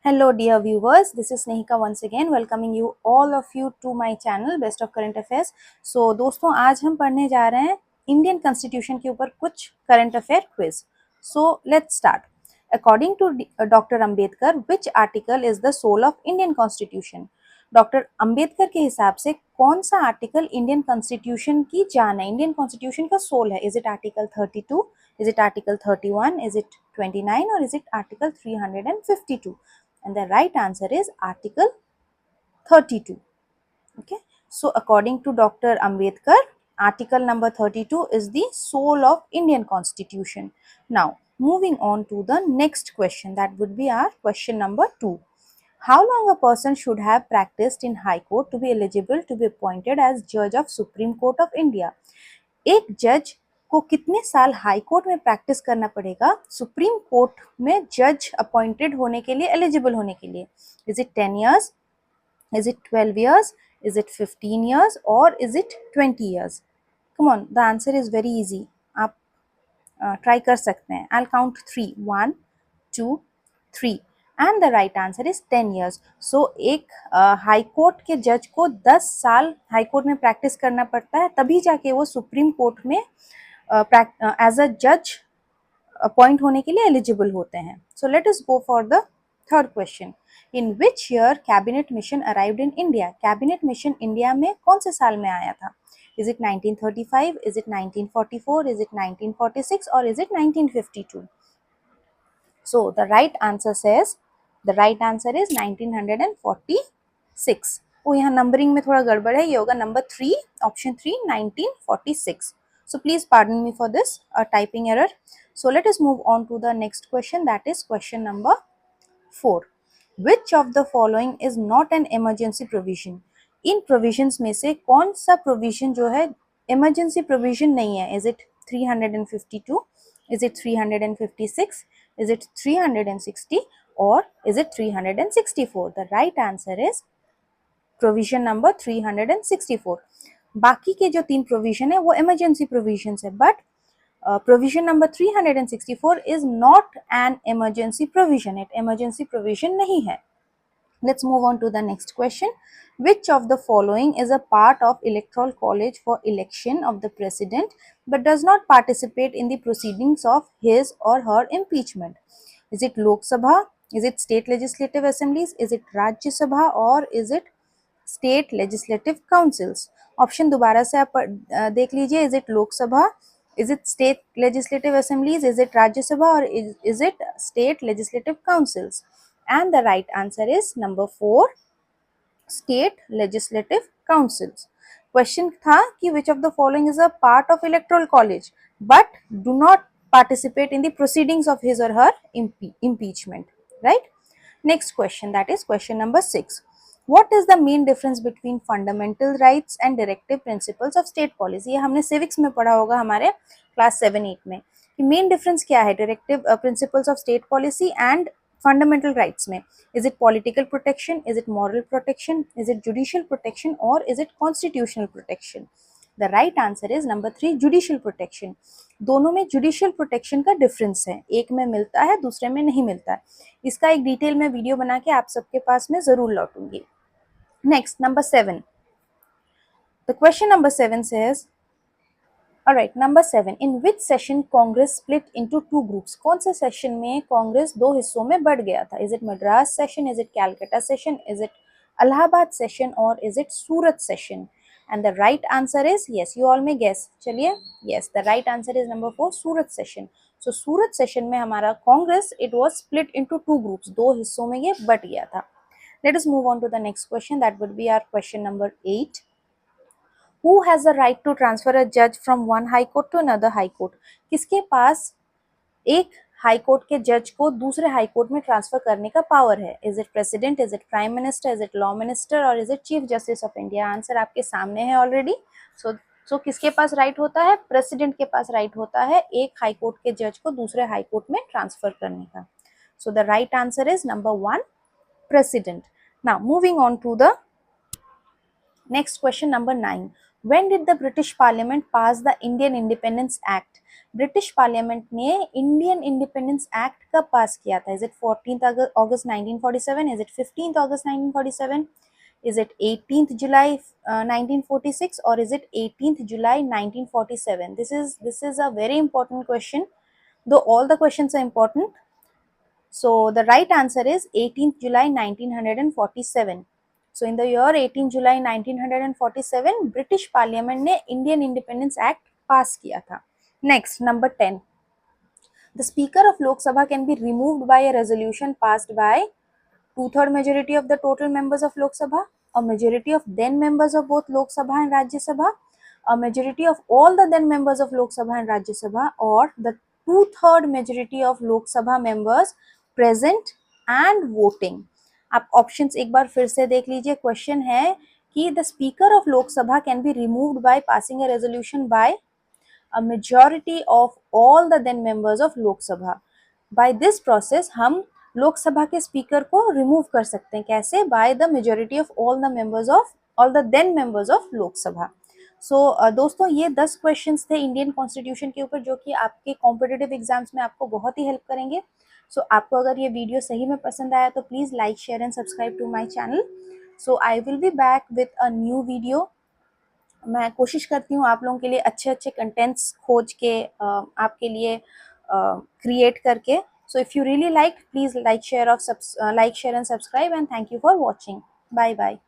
Hello dear viewers, this is Snehika once again welcoming you all of you to my channel Best of Current Affairs. So दोस्तों आज हम पढ़ने जा रहे हैं इंडियन कॉन्स्टिट्यूशन के ऊपर कुछ current affair quiz. So let's start. According to Dr. Ambedkar, which article is the soul of Indian Constitution? Doctor Ambedkar के हिसाब से कौन सा आर्टिकल इंडियन कॉन्स्टिट्यूशन की जान है, इंडियन कॉन्स्टिट्यूशन का सोल है? Is it article 32, is it article 31, is it 29 और is it article 352? And the right answer is article 32. Okay, so according to Dr. Ambedkar, article number 32 is the soul of Indian constitution. Now moving on to the next question, that would be our question number 2. How long a person should have practiced in high court to be eligible to be appointed as judge of Supreme Court of India? एक जज को कितने साल high court में practice करना पड़ेगा supreme court में जज अपॉइंटेड होने के लिए, एलिजिबल होने के लिए? Is it 10 years, is it 12 years, is it 15 years और is it 20 years? Come on, the answer is very easy. आप ट्राई कर सकते हैं. I count 3, 1 2 3 and the right answer is 10 years. सो एक हाई कोर्ट के जज को 10 साल हाई कोर्ट में प्रैक्टिस करना पड़ता है, तभी जाके वो सुप्रीम कोर्ट में एज अ जज अपॉइंट होने के लिए एलिजिबल होते हैं. So let us go for the third question. In which year cabinet mission arrived in India? Cabinet mission India में कौन से साल में आया था? Is it 1935? Is it 1944? Is it 1946? Or is it 1952? So the right answer is 1946. ओ यहाँ numbering में थोड़ा गड़बड़ है, ये होगा number 3, option 3, 1946. So please pardon me for this typing error. So let us move on to the next question, that is question number 4. Which of the following is not an emergency provision? In provisions में से कौन सा provision जो है emergency provision नहीं है? Is it 352? Is it 356? Is it 360? Or is it 364? The right answer is provision number 364. बाकी के जो 3 provision है वो emergency provisions है, but provision number 364 is not an emergency provision. It emergency provision नहीं है. Let's move on to the next question. Which of the following is a part of electoral college for election of the president but does not participate in the proceedings of his or her impeachment? Is it Lok Sabha? Is it state legislative assemblies? Is it Rajya Sabha? Or is it state legislative councils? Option दोबारा से आप देख लीजिए. Is it Lok Sabha, is it state legislative assemblies, is it Rajya Sabha और is it state legislative councils? And the right answer is number 4, state legislative councils. Question था कि which of the following is a part of electoral college but do not participate in the proceedings of his or her impeachment, right? Next question, that is question number 6. What is the main difference between fundamental rights and directive principles of state policy? ये हमने civics में पढ़ा होगा हमारे class 7-8 में कि main difference क्या है directive principles of state policy and fundamental rights में. Is it political protection, is it moral protection, is it judicial protection और is it constitutional protection? The right answer is number 3, judicial protection. दोनों में judicial protection का difference है, एक में मिलता है दूसरे में नहीं मिलता है. इसका एक डिटेल में वीडियो बना के आप सबके पास में जरूर लौटूंगी. Next number 7. The question number 7 says, alright, number 7. In which session Congress split into 2 groups? कौन से सेशन में कांग्रेस 2 हिस्सों में बढ़ गया था? Is it Madras session? Is it Calcutta session? Is it Allahabad session? Or is it Surat session? And the right answer is, yes, you all may guess. चलिए, yes, the right answer is number 4, Surat session. So Surat session में हमारा Congress it was split into 2 groups. 2 हिस्सों में ये but गया था. Let us move on to the next question. That would be our question number 8. Who has the right to transfer a judge from one high court to another high court? किसके पास एक high court के जज को दूसरे high court में transfer करने का power है? Is it president, is it prime minister, is it law minister और is it chief justice of India? Answer आपके सामने है ऑलरेडी. सो किसके पास राइट होता है? प्रेसिडेंट के पास राइट होता है एक हाई कोर्ट के जज को दूसरे हाई कोर्ट में ट्रांसफर करने का. So the right answer is number 1, president. Now moving on to the next question, number 9. When did the British Parliament pass the Indian Independence Act? British parliament ने Indian independence act कब पास किया था? Is it 14th August 1947? Is it 15th August 1947? Is it 18th July 1946 or is it 18th July 1947? This is a very important question, though all the questions are important. So the right answer is 18th July 1947. So in the year 18th July 1947 British Parliament ने Indian Independence Act pass किया था. Next, number 10. The Speaker of Lok Sabha can be removed by a resolution passed by two-third majority of the total members of Lok Sabha, a majority of then members of both Lok Sabha and Rajya Sabha, a majority of all the then members of Lok Sabha and Rajya Sabha, or the two-third majority of Lok Sabha members present and voting. आप options एक बार फिर से देख लीजिए. Question है कि the speaker of Lok Sabha can be removed by passing a resolution bye a majority of all the then members of Lok Sabha. By this process हम लोक सभा के स्पीकर को रिमूव कर सकते हैं. कैसे? By the majority of all the members of all the then members of Lok Sabha. सो दोस्तों, ये 10 क्वेश्चंस थे इंडियन कॉन्स्टिट्यूशन के ऊपर जो कि आपके कॉम्पिटिटिव एग्जाम्स में आपको बहुत ही हेल्प करेंगे. सो आपको अगर ये वीडियो सही में पसंद आया तो please like, share and subscribe to my channel. So I will be back with a new video. मैं कोशिश करती हूँ आप लोगों के लिए अच्छे अच्छे कंटेंट्स खोज के आपके लिए क्रिएट करके. So if you really liked, please like, share and subscribe, and thank you for watching. Bye bye.